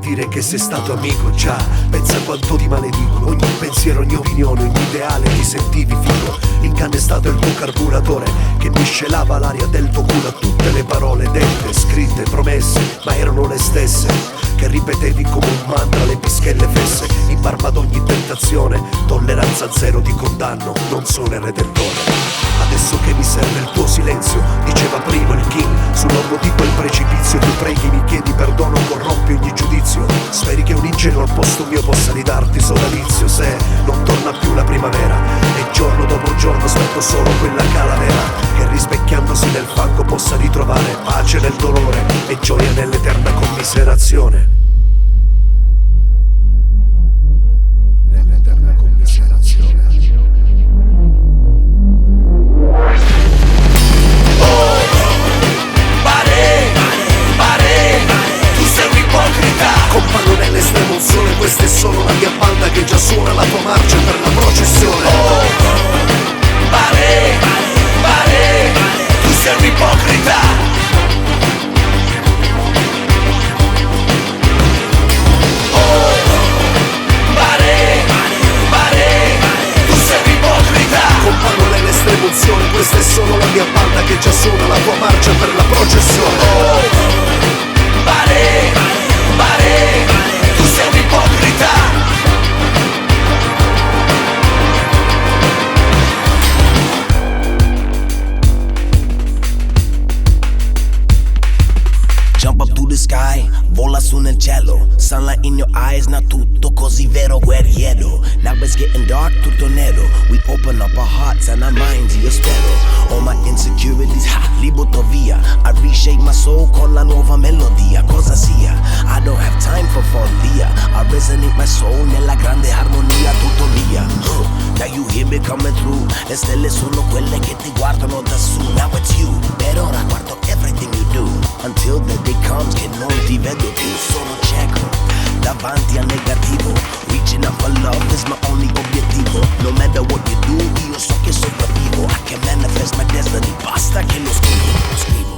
dire che sei stato amico. Già, pensa quanto ti maledicono. Ogni pensiero, ogni opinione, ogni ideale ti sentivi figo. Il cane è stato il tuo carburatore che miscelava l'aria del tuo culo a tutte le parole dette, scritte, promesse, ma erano le stesse che ripetevi come un mantra, le pischelle fesse in barba ad ogni tentazione. Tolleranza zero, di condanno, non sono il redentore. Adesso che mi serve il tuo silenzio, diceva prima il king, sull'orlo di quel precipizio tu preghi, mi chiedi perdono, corrompi ogni giudizio. Speri che un ingenuo al posto mio possa ridarti sodalizio. Se non torna più la primavera e giorno dopo giorno aspetto solo quella calavera che rispecchiandosi nel fango possa ritrovare pace nel dolore e gioia nell'eterna commiserazione. Nell'eterna commiserazione. Compagno nell'estremo un sole, questa è solo la mia banda che già suona la tua marcia per la processione. Oh, pare, tu sei un ipocrita. Oh, pare, tu sei un ipocrita. Compagno nell'estremo un sole, questa è solo la mia banda che già suona la tua marcia per la processione. Oh, pare, tu sei un ipocrita. Jump up to the sky, vola su nel cielo. Sunlight in your eyes, na tutto così vero, guerriero. Now it's getting dark, tutto nero. We open up our hearts and our minds, io spero. All my insecurities, li butto via. I reshape my soul con la nuova melodia. Cosa sia, I don't have time for follia. I resonate my soul nella grande armonia, tutto via. Now you hear me coming through. Le stelle sono quelle che ti guardano da su. Now it's you, per ora guardo everything you do. Until the day comes che non ti vedo più. Sono cieco, davanti al negativo. Reaching out for love is my only obiettivo. No matter what you do, io so che sopravvivo. I can manifest my destiny, basta che lo scrivo.